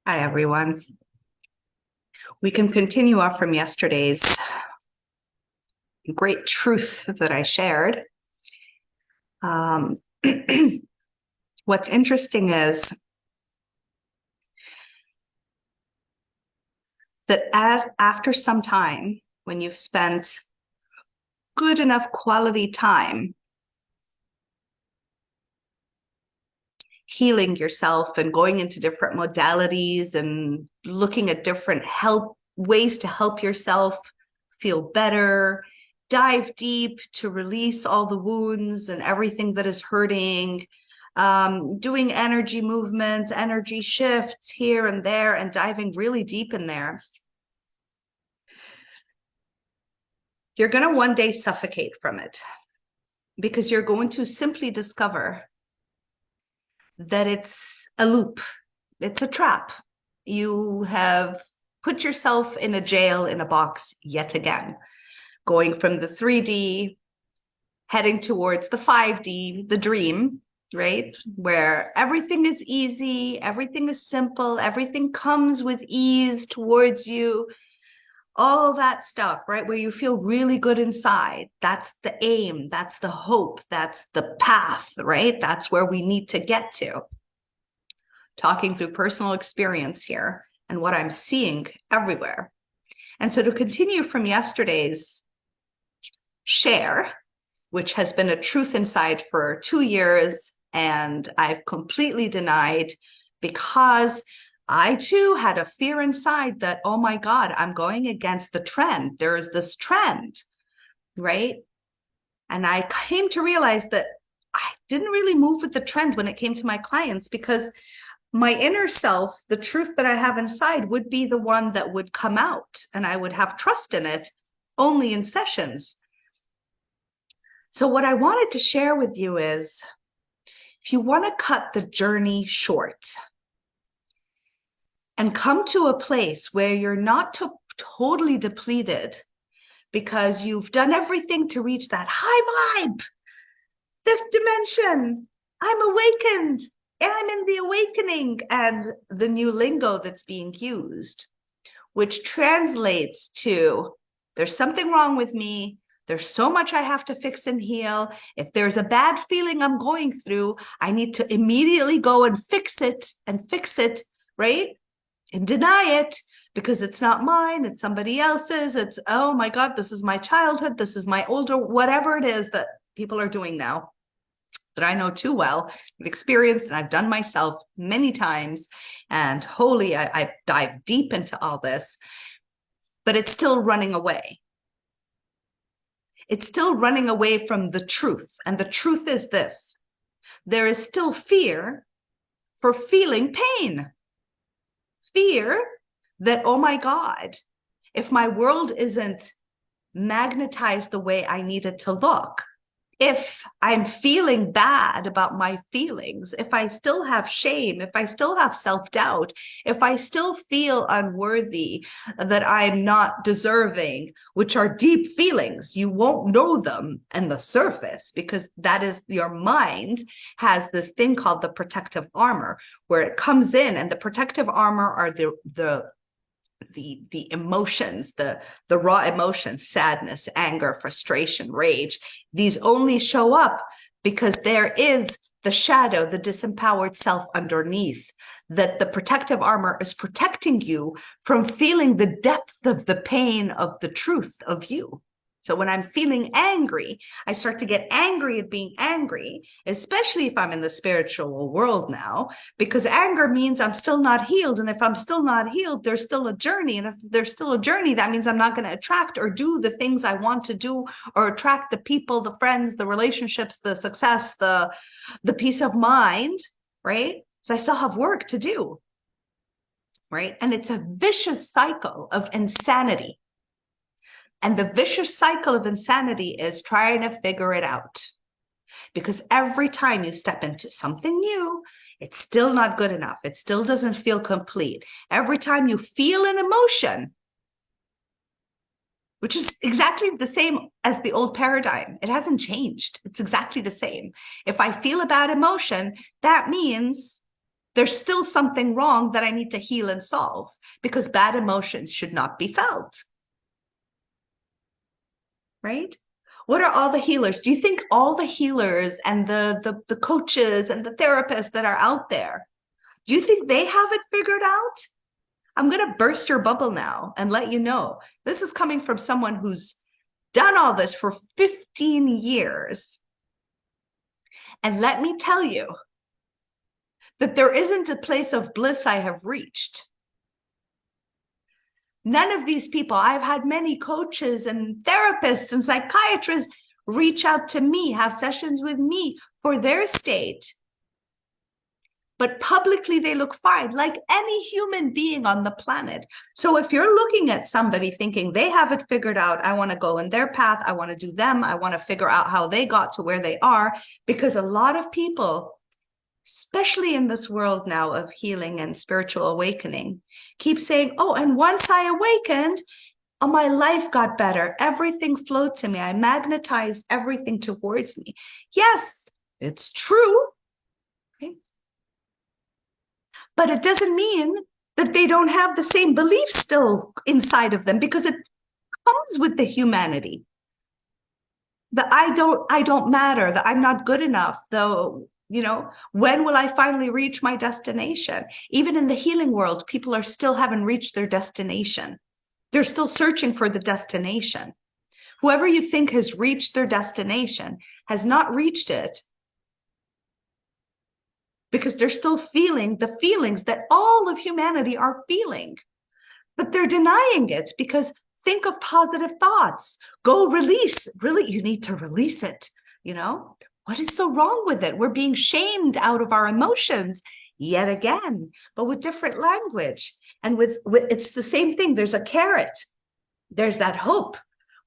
Hi, everyone. We can continue off from yesterday's great truth that I shared. What's interesting is that after some time, when you've spent good enough quality time healing yourself and going into different modalities and looking at different ways to help yourself feel better, dive deep to release all the wounds and everything that is hurting, doing energy movements, energy shifts here and there, and diving really deep in there. You're going to one day suffocate from it because you're going to simply discover that it's a loop. It's a trap. You have put yourself in a jail, in a box yet again, going from the 3D, heading towards the 5D, the dream, right? Where everything is easy, everything is simple, everything comes with ease towards you. All that stuff, right? Where you feel really good inside. That's the aim. That's the hope. That's the path, right? That's where we need to get to. Talking through personal experience here and what I'm seeing everywhere. And so to continue from yesterday's share, which has been a truth inside for 2 years, and I've completely denied because I too had a fear inside that, oh my God, I'm going against the trend. There is this trend, right? And I came to realize that I didn't really move with the trend when it came to my clients, because my inner self, the truth that I have inside, would be the one that would come out, and I would have trust in it only in sessions. So what I wanted to share with you is, if you want to cut the journey short and come to a place where you're not totally depleted because you've done everything to reach that high vibe, fifth dimension, I'm awakened, and I'm in the awakening, and the new lingo that's being used, which translates to, there's something wrong with me. There's so much I have to fix and heal. If there's a bad feeling I'm going through, I need to immediately go and fix it, right? And deny it because it's not mine, it's somebody else's. It's, oh my God, this is my childhood, this is my older, whatever it is that people are doing now that I know too well, I've experienced and I've done myself many times. And holy, I've dived deep into all this, but it's still running away. It's still running away from the truth. And the truth is this: there is still fear for feeling pain. Fear that, oh my God, if my world isn't magnetized the way I need it to look, if I'm feeling bad about my feelings, if I still have shame, if I still have self-doubt, if I still feel unworthy, that I'm not deserving, which are deep feelings, you won't know them on the surface, because that is, your mind has this thing called the protective armor, where it comes in, and the protective armor are the emotions, the raw emotions, sadness, anger, frustration, rage. These only show up because there is the shadow, the disempowered self underneath, that the protective armor is protecting you from feeling the depth of the pain of the truth of you. So when I'm feeling angry, I start to get angry at being angry, especially if I'm in the spiritual world now, because anger means I'm still not healed. And if I'm still not healed, there's still a journey. And if there's still a journey, that means I'm not going to attract or do the things I want to do, or attract the people, the friends, the relationships, the success, the peace of mind, right? So I still have work to do, right? And it's a vicious cycle of insanity. And the vicious cycle of insanity is trying to figure it out. Because every time you step into something new, it's still not good enough. It still doesn't feel complete. Every time you feel an emotion, which is exactly the same as the old paradigm, it hasn't changed. It's exactly the same. If I feel a bad emotion, that means There's still something wrong that I need to heal and solve, because bad emotions should not be felt. Right? What are all the healers? Do you think all the healers and the coaches and the therapists that are out there, do you think they have it figured out? I'm going to burst your bubble now and let you know this is coming from someone who's done all this for 15 years. And let me tell you that there isn't a place of bliss I have reached. None of these people, I've had many coaches and therapists and psychiatrists reach out to me, have sessions with me for their state. But publicly, they look fine, like any human being on the planet. So if you're looking at somebody thinking they have it figured out, I want to go in their path, I want to do them, I want to figure out how they got to where they are, because a lot of people, especially in this world now of healing and spiritual awakening, keep saying, oh, and once I awakened, oh, my life got better. Everything flowed to me. I magnetized everything towards me. Yes, it's true. Okay? But it doesn't mean that they don't have the same beliefs still inside of them, because it comes with the humanity. The I don't matter, that I'm not good enough, though. When will I finally reach my destination? Even in the healing world, people are still haven't reached their destination. They're still searching for the destination. Whoever you think has reached their destination has not reached it, because they're still feeling the feelings that all of humanity are feeling. But they're denying it, because think of positive thoughts. Go release. Really, you need to release it, What is so wrong with it? We're being shamed out of our emotions yet again, but with different language. And with it's the same thing. There's a carrot. There's that hope.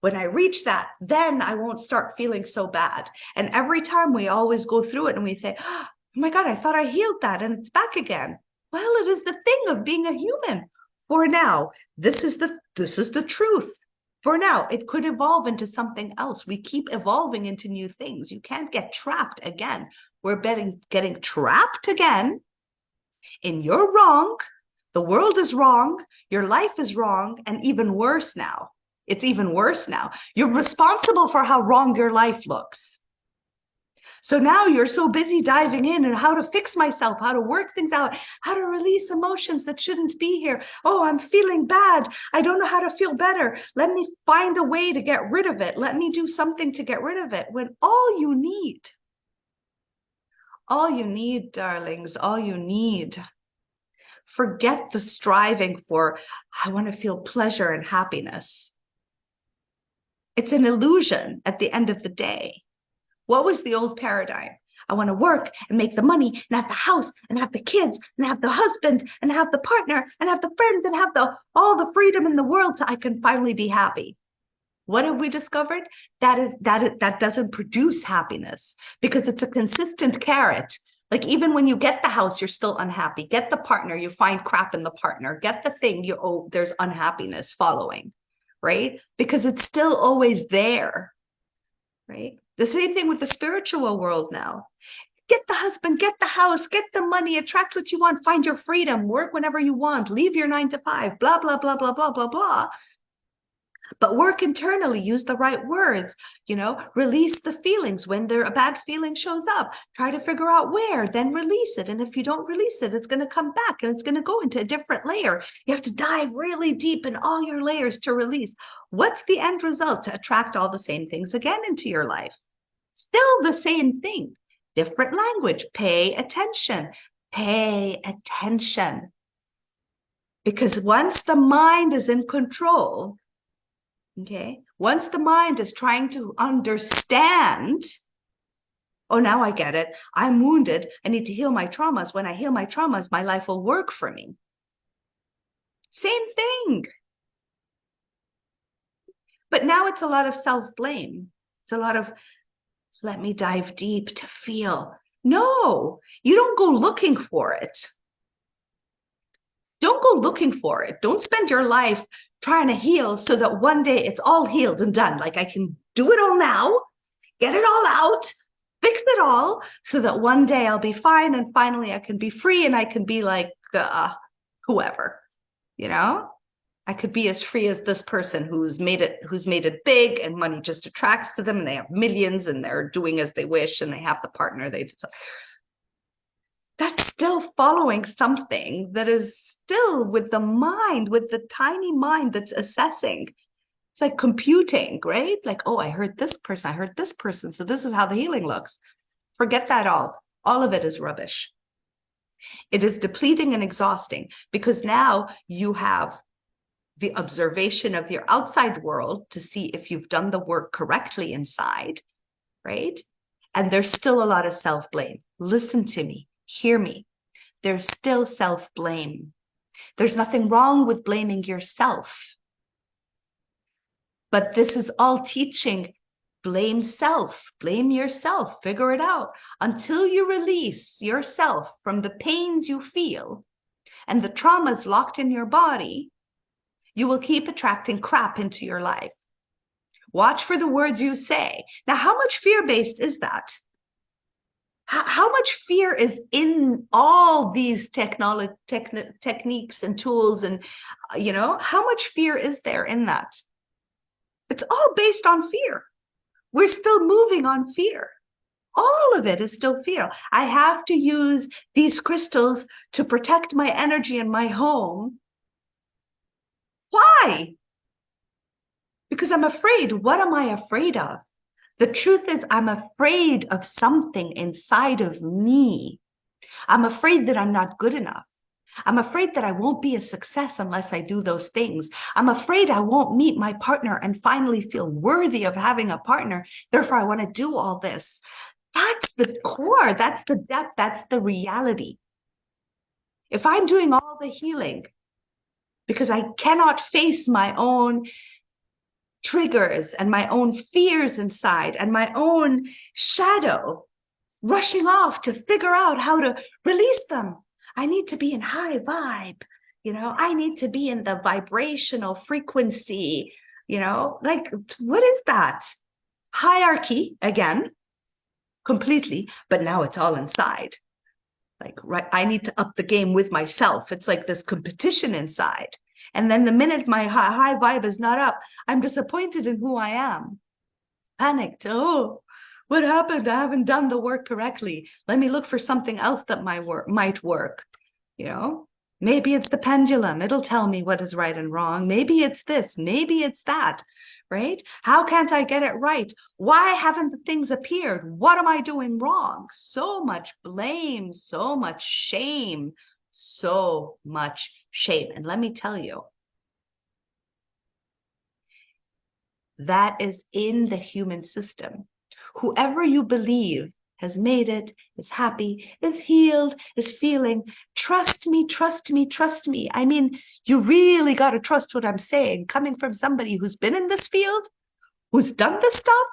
When I reach that, then I won't start feeling so bad. And every time we always go through it and we think, oh my God, I thought I healed that and it's back again. Well, it is the thing of being a human. For now, this is the truth. For now, it could evolve into something else. We keep evolving into new things. You can't get trapped again. We're getting trapped again in you're wrong. The world is wrong. Your life is wrong. And even worse now. It's even worse now. You're responsible for how wrong your life looks. So now you're so busy diving in and how to fix myself, how to work things out, how to release emotions that shouldn't be here. Oh, I'm feeling bad. I don't know how to feel better. Let me find a way to get rid of it. Let me do something to get rid of it. When all you need, darlings, all you need, forget the striving for, I want to feel pleasure and happiness. It's an illusion at the end of the day. What was the old paradigm? I want to work and make the money and have the house and have the kids and have the husband and have the partner and have the friends and have all the freedom in the world so I can finally be happy. What have we discovered? That doesn't produce happiness, because it's a consistent carrot. Like even when you get the house, you're still unhappy. Get the partner, you find crap in the partner. Get the thing, there's unhappiness following, right? Because it's still always there, right? The same thing with the spiritual world now. Get the husband, get the house, get the money, attract what you want, find your freedom, work whenever you want, leave your 9 to 5, blah, blah, blah, blah, blah, blah, blah. But work internally, use the right words, release the feelings. When a bad feeling shows up, try to figure out where, then release it. And if you don't release it, it's going to come back and it's going to go into a different layer. You have to dive really deep in all your layers to release. What's the end result? To attract all the same things again into your life. Still the same thing, different language. Pay attention. Pay attention. Because once the mind is in control, okay, once the mind is trying to understand, oh, now I get it. I'm wounded. I need to heal my traumas. When I heal my traumas, my life will work for me. Same thing. But now it's a lot of self-blame. It's a lot of, let me dive deep to feel. No, you don't go looking for it. Don't go looking for it. Don't spend your life trying to heal so that one day it's all healed and done. Like I can do it all now, get it all out, fix it all so that one day I'll be fine and finally I can be free and I can be like whoever, you know? I could be as free as this person who's made it big and money just attracts to them and they have millions and they're doing as they wish and they have the partner they desire. That's still following something that is still with the mind, with the tiny mind that's assessing. It's like computing, right? Like, oh, I heard this person, so this is how the healing looks. Forget that all. All of it is rubbish. It is depleting and exhausting because now you have the observation of your outside world to see if you've done the work correctly inside, right? And there's still a lot of self-blame. Listen to me, hear me. There's still self-blame. There's nothing wrong with blaming yourself. But this is all teaching blame self, blame yourself, figure it out until you release yourself from the pains you feel and the traumas locked in your body. You will keep attracting crap into your life. Watch for the words you say. Now, how much fear-based is that? How much fear is in all these techniques and tools and, how much fear is there in that? It's all based on fear. We're still moving on fear. All of it is still fear. I have to use these crystals to protect my energy in my home. Why? Because I'm afraid. What am I afraid of? The truth is, I'm afraid of something inside of me. I'm afraid that I'm not good enough. I'm afraid that I won't be a success unless I do those things. I'm afraid I won't meet my partner and finally feel worthy of having a partner. Therefore, I want to do all this. That's the core. That's the depth. That's the reality. If I'm doing all the healing because I cannot face my own triggers and my own fears inside and my own shadow rushing off to figure out how to release them. I need to be in high vibe, I need to be in the vibrational frequency, like what is that? Hierarchy again, completely, but now it's all inside. Like, right, I need to up the game with myself. It's like this competition inside. And then the minute my high vibe is not up, I'm disappointed in who I am. Panicked. Oh, what happened? I haven't done the work correctly. Let me look for something else that might work. Maybe it's the pendulum. It'll tell me what is right and wrong. Maybe it's this. Maybe it's that. Right? How can't I get it right? Why haven't the things appeared? What am I doing wrong? So much blame, so much shame, so much shame. And let me tell you, that is in the human system. Whoever you believe has made it, is happy, is healed, is feeling, trust me, trust me, trust me. I mean, you really got to trust what I'm saying, coming from somebody who's been in this field, who's done this stuff,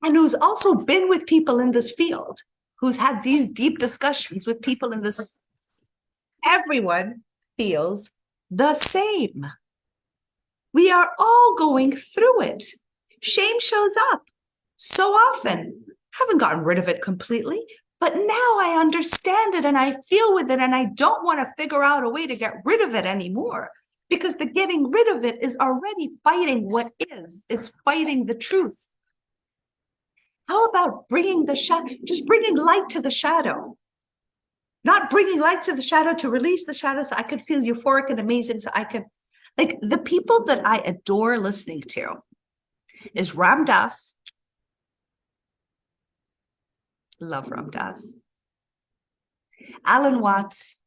and who's also been with people in this field, who's had these deep discussions with people in this. Everyone feels the same. We are all going through it. Shame shows up so often. Haven't gotten rid of it completely, but now I understand it and I feel with it and I don't want to figure out a way to get rid of it anymore because the getting rid of it is already fighting what is. It's fighting the truth. How about bringing the shadow, just bringing light to the shadow? Not bringing light to the shadow to release the shadow so I could feel euphoric and amazing so I could, like the people that I adore listening to is Ram Dass. Love Ram Dass. Alan Watts.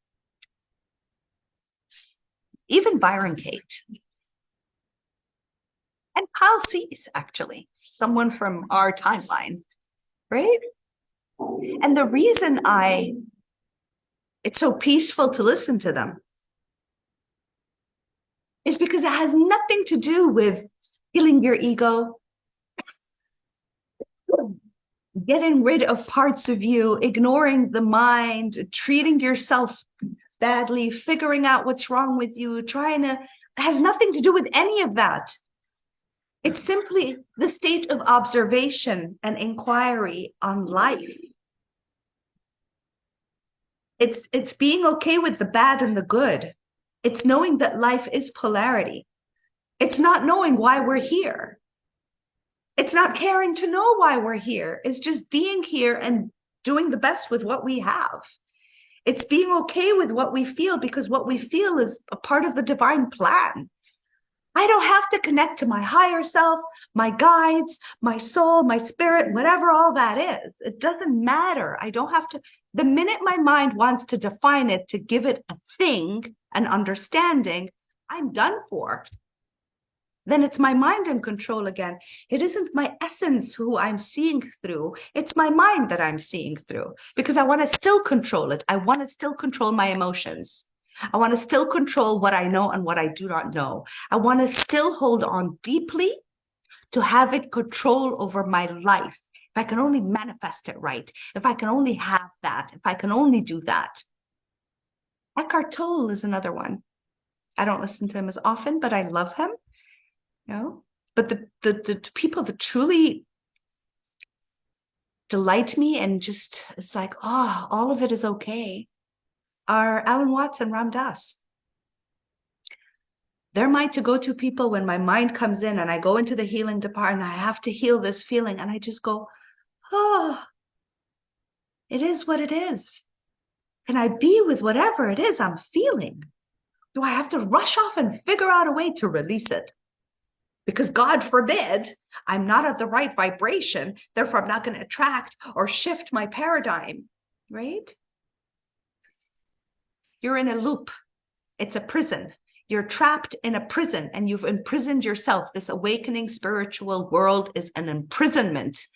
Even Byron Kate. And Kyle Cease, actually. Someone from our timeline, right? And the reason it's so peaceful to listen to them is because it has nothing to do with healing your ego, getting rid of parts of you, ignoring the mind, treating yourself badly, figuring out what's wrong with you, it has nothing to do with any of that. It's simply the state of observation and inquiry on life. It's being okay with the bad and the good. It's knowing that life is polarity. It's not knowing why we're here. It's not caring to know why we're here. It's just being here and doing the best with what we have. It's being okay with what we feel, because what we feel is a part of the divine plan. I don't have to connect to my higher self, my guides, my soul, my spirit, whatever all that is. It doesn't matter. I don't have to. The minute my mind wants to define it, to give it a thing, an understanding, I'm done for. Then it's my mind in control again. It isn't my essence who I'm seeing through. It's my mind that I'm seeing through, because I want to still control it. I want to still control my emotions. I want to still control what I know and what I do not know. I want to still hold on deeply to have it control over my life. If I can only manifest it right, if I can only have that, if I can only do that. Eckhart Tolle is another one. I don't listen to him as often, but I love him. But the people that truly delight me and just, it's like, oh, all of it is okay, are Alan Watts and Ram Dass. They're my to-go-to people when my mind comes in and I go into the healing department, I have to heal this feeling, and I just go, oh, it is what it is. Can I be with whatever it is I'm feeling? Do I have to rush off and figure out a way to release it? Because God forbid, I'm not at the right vibration, therefore I'm not going to attract or shift my paradigm, right? You're in a loop. It's a prison. You're trapped in a prison and you've imprisoned yourself. This awakening spiritual world is an imprisonment.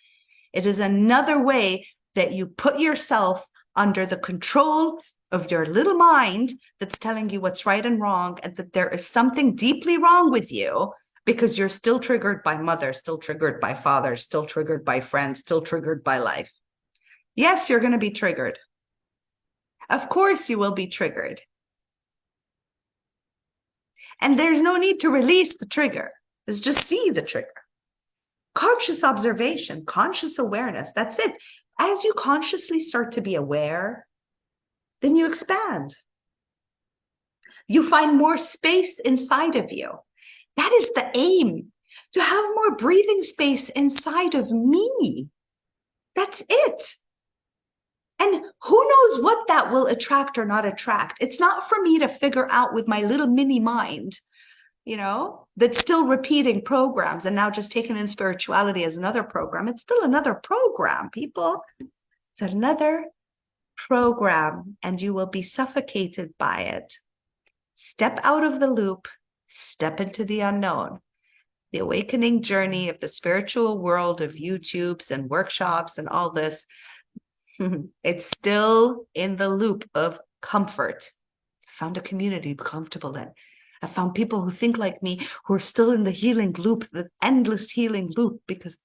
It is another way that you put yourself under the control of your little mind that's telling you what's right and wrong, and that there is something deeply wrong with you, because you're still triggered by mother, still triggered by father, still triggered by friends, still triggered by life. Yes, you're going to be triggered. Of course you will be triggered. And there's no need to release the trigger. It's just see the trigger. Conscious observation, conscious awareness, that's it. As you consciously start to be aware, then you expand. You find more space inside of you. That is the aim, to have more breathing space inside of me. That's it. And who knows what that will attract or not attract. It's not for me to figure out with my little mini mind, that's still repeating programs and now just taking in spirituality as another program. It's still another program, people. It's another program, and you will be suffocated by it. Step out of the loop, step into the unknown. The awakening journey of the spiritual world of YouTubes and workshops and all this, it's still in the loop of comfort. I found a community comfortable in. I found people who think like me, who are still in the healing loop, the endless healing loop, because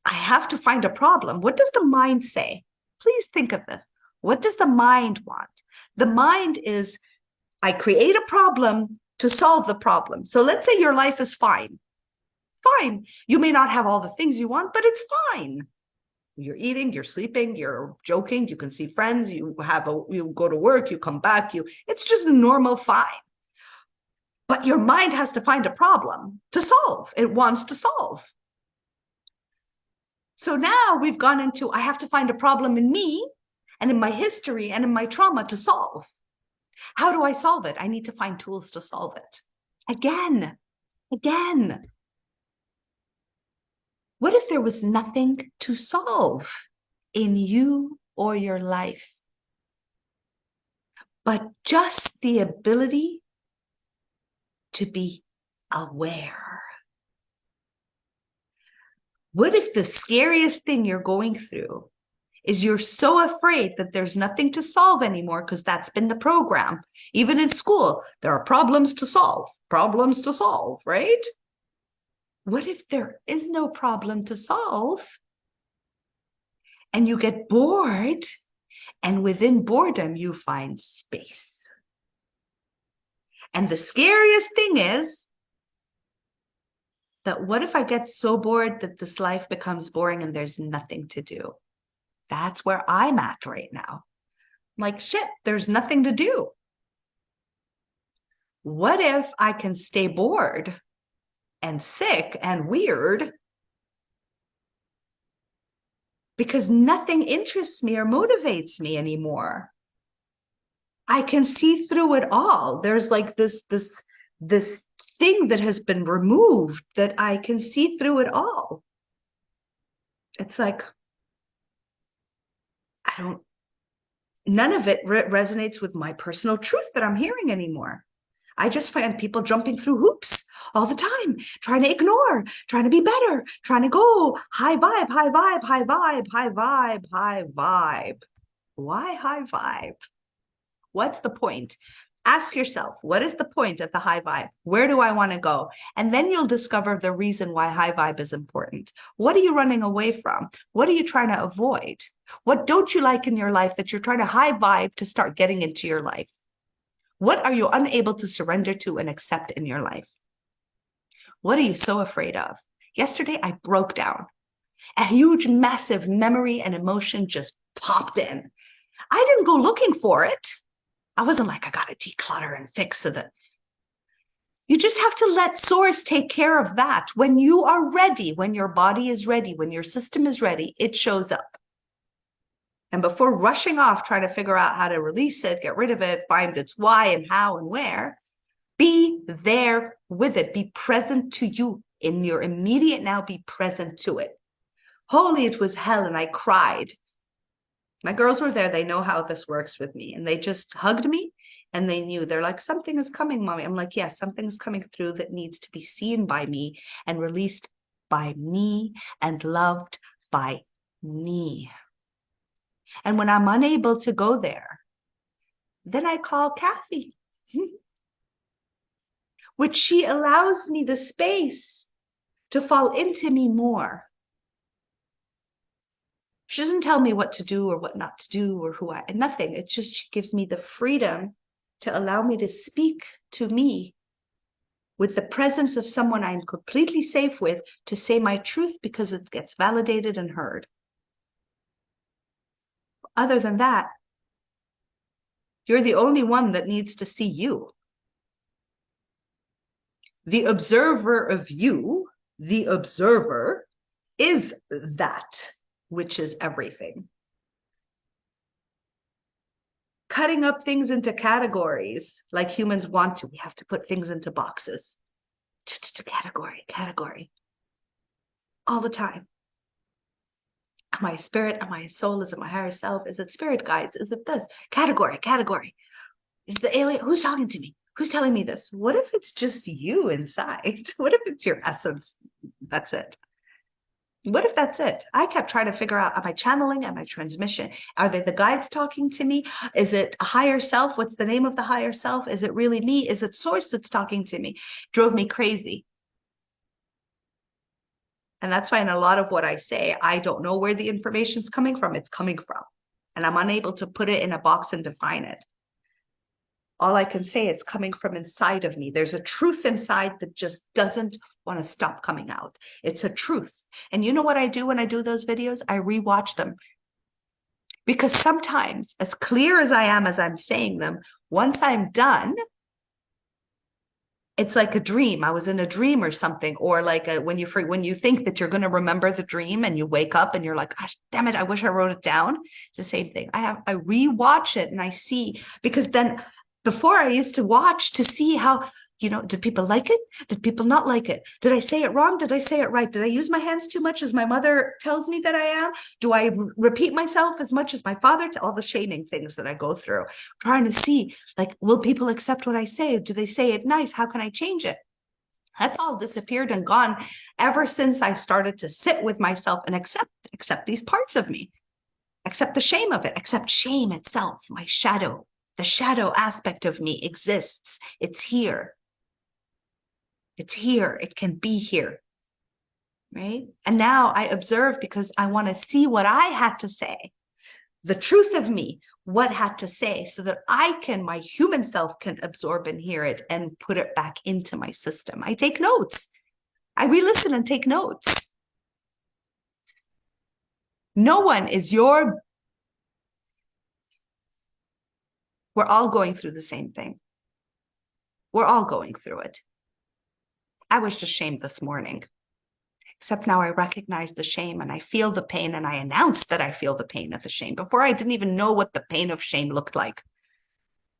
I have to find a problem. What does the mind say? Please think of this. What does the mind want? The mind is, I create a problem to solve the problem. So let's say your life is fine. Fine. You may not have all the things you want, but it's fine. You're eating, you're sleeping, you're joking, you can see friends, you go to work, you come back, it's just normal fine. But your mind has to find a problem to solve. It wants to solve. So now we've gone into, I have to find a problem in me and in my history and in my trauma to solve. How do I solve it? I need to find tools to solve it. Again. What if there was nothing to solve in you or your life, but just the ability to be aware? What if the scariest thing you're going through is you're so afraid that there's nothing to solve anymore, because that's been the program. Even in school, there are problems to solve, right? What if there is no problem to solve and you get bored, and within boredom, you find space? And the scariest thing is that what if I get so bored that this life becomes boring and there's nothing to do? That's where I'm at right now. Like, shit, there's nothing to do. What if I can stay bored and sick and weird because nothing interests me or motivates me anymore? I can see through it all. There's like this thing that has been removed that I can see through it all. It's like, none of it resonates with my personal truth that I'm hearing anymore. I just find people jumping through hoops all the time, trying to ignore, trying to be better, trying to go high vibe, high vibe, high vibe, high vibe, high vibe. Why high vibe? What's the point? Ask yourself, what is the point of the high vibe? Where do I want to go? And then you'll discover the reason why high vibe is important. What are you running away from? What are you trying to avoid? What don't you like in your life that you're trying to high vibe to start getting into your life? What are you unable to surrender to and accept in your life? What are you so afraid of? Yesterday, I broke down. A huge, massive memory and emotion just popped in. I didn't go looking for it. I wasn't like, I got to declutter and fix so that. You just have to let source take care of that. When you are ready, when your body is ready, when your system is ready, it shows up. And before rushing off, trying to figure out how to release it, get rid of it, find its why and how and where, be there with it. Be present to you in your immediate now. Be present to it. Holy, it was hell, and I cried. My girls were there. They know how this works with me. And they just hugged me and they knew. They're like, something is coming, mommy. I'm like, yes, something's coming through that needs to be seen by me and released by me and loved by me. And when I'm unable to go there, then I call Kathy, which she allows me the space to fall into me more. She doesn't tell me what to do or what not to do or who nothing. It's just she gives me the freedom to allow me to speak to me with the presence of someone I'm completely safe with, to say my truth because it gets validated and heard. Other than that, you're the only one that needs to see you. The observer of you, the observer, is that which is everything. Cutting up things into categories like humans want to. We have to put things into boxes. Category. All the time. Am I spirit? Am I soul? Is it my higher self? Is it spirit guides? Is it this? Category. Is the alien? Who's talking to me? Who's telling me this? What if it's just you inside? What if it's your essence? That's it. What if that's it? I kept trying to figure out, am I channeling? Am I transmission? Are they the guides talking to me? Is it a higher self? What's the name of the higher self? Is it really me? Is it source that's talking to me? Drove me crazy. And that's why in a lot of what I say, I don't know where the information's coming from. It's coming from. And I'm unable to put it in a box and define it. All I can say, it's coming from inside of me. There's a truth inside that just doesn't want to stop coming out. It's a truth. And you know what I do when I do those videos? I rewatch them. Because sometimes, as clear as I am as I'm saying them, once I'm done, it's like a dream. I was in a dream or something, or like when you think that you're going to remember the dream and you wake up and you're like, gosh, damn it, I wish I wrote it down. It's the same thing. I rewatch it and I see, because then before I used to watch to see how, did people like it? Did people not like it? Did I say it wrong? Did I say it right? Did I use my hands too much as my mother tells me that I am? Do I repeat myself as much as my father? All the shaming things that I go through, trying to see, like, will people accept what I say? Do they say it nice? How can I change it? That's all disappeared and gone ever since I started to sit with myself and accept these parts of me, accept the shame of it, accept shame itself, my shadow. The shadow aspect of me exists. It's here. It's here. It can be here. Right? And now I observe because I want to see what I had to say. The truth of me, what had to say, so that my human self can absorb and hear it and put it back into my system. I take notes. I re-listen and take notes. No one is we're all going through the same thing. We're all going through it. I was just shamed this morning. Except now I recognize the shame and I feel the pain, and I announce that I feel the pain of the shame. Before, I didn't even know what the pain of shame looked like.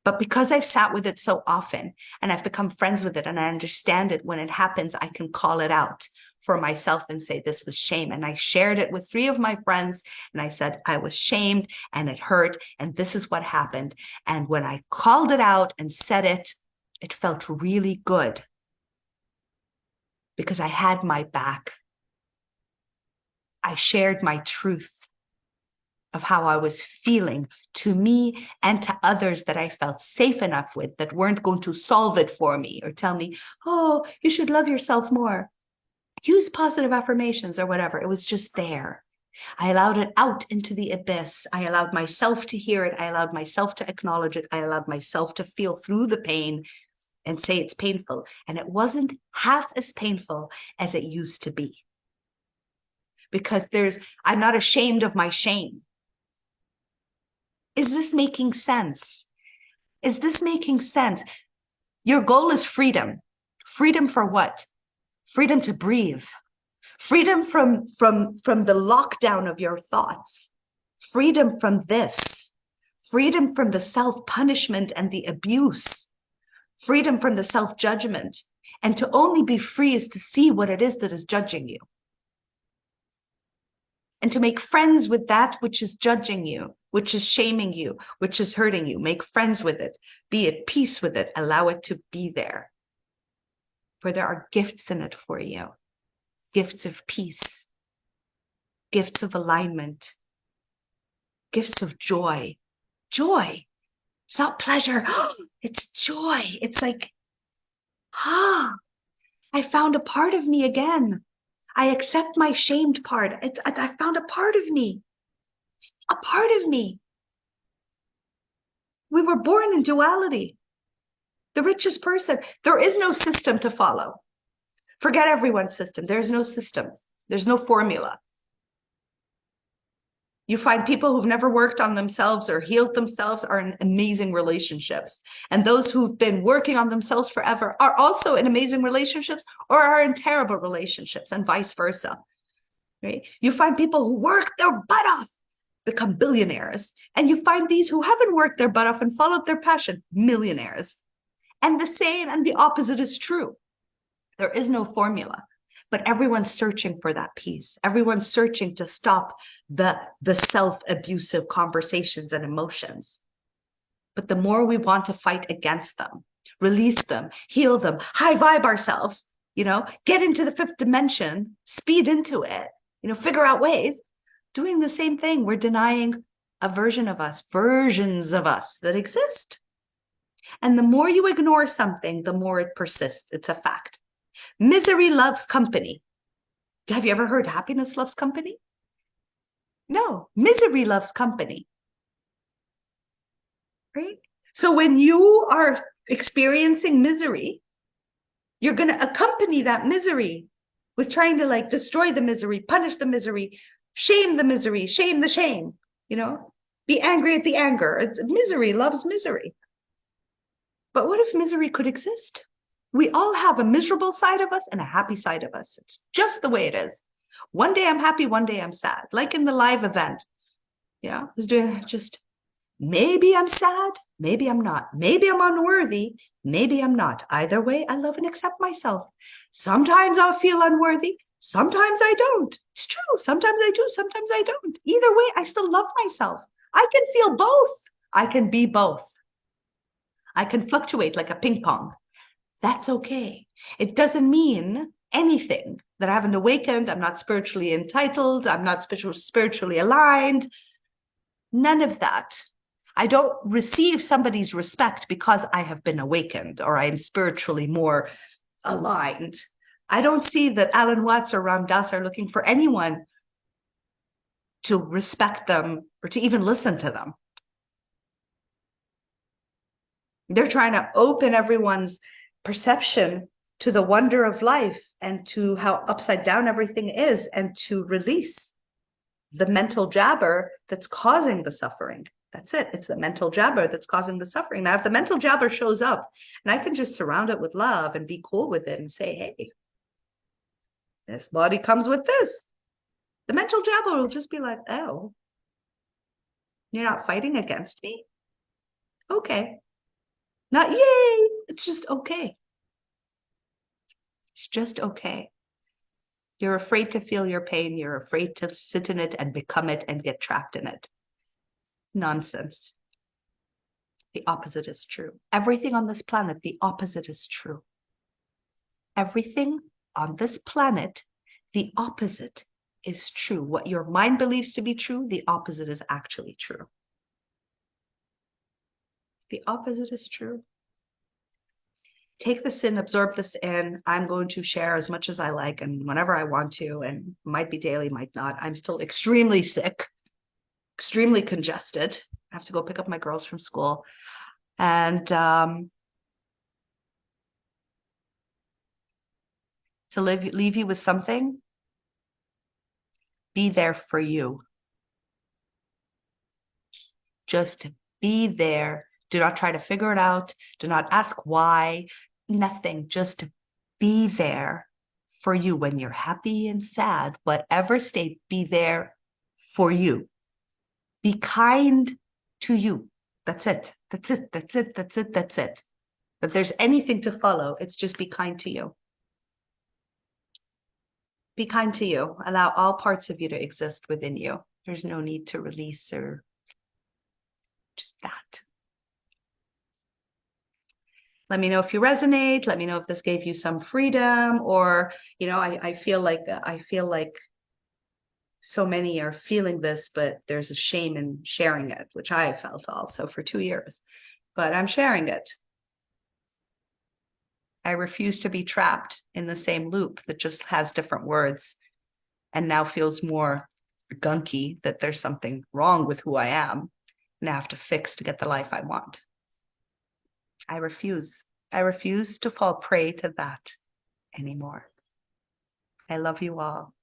But because I've sat with it so often and I've become friends with it and I understand it, when it happens, I can call it out for myself and say, this was shame. And I shared it with 3 of my friends and I said, I was shamed and it hurt and this is what happened. And when I called it out and said it, it felt really good because I had my back. I shared my truth of how I was feeling to me and to others that I felt safe enough with, that weren't going to solve it for me or tell me, oh, you should love yourself more, use positive affirmations or whatever. It was just there. I allowed it out into the abyss. I allowed myself to hear it. I allowed myself to acknowledge it. I allowed myself to feel through the pain and say it's painful. And it wasn't half as painful as it used to be. Because I'm not ashamed of my shame. Is this making sense? Is this making sense? Your goal is freedom. Freedom for what? Freedom to breathe. Freedom from the lockdown of your thoughts. Freedom from this. Freedom from the self-punishment and the abuse. Freedom from the self-judgment. And to only be free is to see what it is that is judging you. And to make friends with that which is judging you, which is shaming you, which is hurting you. Make friends with it. Be at peace with it. Allow it to be there. For there are gifts in it for you. Gifts of peace. Gifts of alignment. Gifts of joy. Joy. It's not pleasure. It's joy. It's like, I found a part of me again. I accept my shamed part. I found a part of me. It's a part of me. We were born in duality. The richest person. There is no system to follow. Forget everyone's system. There's no system. There's no formula. You find people who've never worked on themselves or healed themselves are in amazing relationships. And those who've been working on themselves forever are also in amazing relationships or are in terrible relationships, and vice versa. Right? You find people who work their butt off, become billionaires. And you find these who haven't worked their butt off and followed their passion, millionaires. And the same and the opposite is true. There is no formula. But everyone's searching for that peace. Everyone's searching to stop the self-abusive conversations and emotions. But the more we want to fight against them, release them, heal them, high vibe ourselves, get into the 5th dimension, speed into it, figure out ways, doing the same thing. We're denying a version of us, versions of us that exist. And the more you ignore something, the more it persists. It's a fact. Misery loves company. Have you ever heard happiness loves company? No, misery loves company. Right? So when you are experiencing misery, you're going to accompany that misery with trying to destroy the misery, punish the misery, shame the shame, be angry at the anger. Misery loves misery. But what if misery could exist? We all have a miserable side of us and a happy side of us. It's just the way it is. One day I'm happy, one day I'm sad. Like in the live event, I was doing just, maybe I'm sad, maybe I'm not. Maybe I'm unworthy, maybe I'm not. Either way, I love and accept myself. Sometimes I'll feel unworthy, sometimes I don't. It's true. Sometimes I do, sometimes I don't. Either way, I still love myself. I can feel both. I can be both. I can fluctuate like a ping pong. That's okay. It doesn't mean anything that I haven't awakened. I'm not spiritually entitled. I'm not spiritually aligned. None of that. I don't receive somebody's respect because I have been awakened or I'm spiritually more aligned. I don't see that Alan Watts or Ram Dass are looking for anyone to respect them or to even listen to them. They're trying to open everyone's perception to the wonder of life and to how upside down everything is, and to release the mental jabber that's causing the suffering. That's it. It's the mental jabber that's causing the suffering. Now, if the mental jabber shows up and I can just surround it with love and be cool with it and say, hey, this body comes with this, the mental jabber will just be like, oh, you're not fighting against me? Okay. Not yay. It's just okay. It's just okay. You're afraid to feel your pain. You're afraid to sit in it and become it and get trapped in it. Nonsense. The opposite is true. Everything on this planet, the opposite is true. Everything on this planet, the opposite is true. What your mind believes to be true, the opposite is actually true. The opposite is true. Take this in, absorb this in. I'm going to share as much as I like and whenever I want to, and might be daily, might not. I'm still extremely sick, extremely congested. I have to go pick up my girls from school. And to leave you with something, be there for you. Just be there. Do not try to figure it out. Do not ask why. Nothing. Just be there for you when you're happy and sad, whatever state, be there for you. Be kind to you. That's it. That's it. That's it. That's it. That's it. If there's anything to follow, it's just be kind to you. Be kind to you. Allow all parts of you to exist within you. There's no need to release or just that. Let me know if you resonate. Let me know if this gave you some freedom, or, you know, I feel like so many are feeling this, but there's a shame in sharing it, which I felt also for 2 years, but I'm sharing it. I refuse to be trapped in the same loop that just has different words and now feels more gunky, that there's something wrong with who I am and I have to fix to get the life I want. I refuse. I refuse to fall prey to that anymore. I love you all.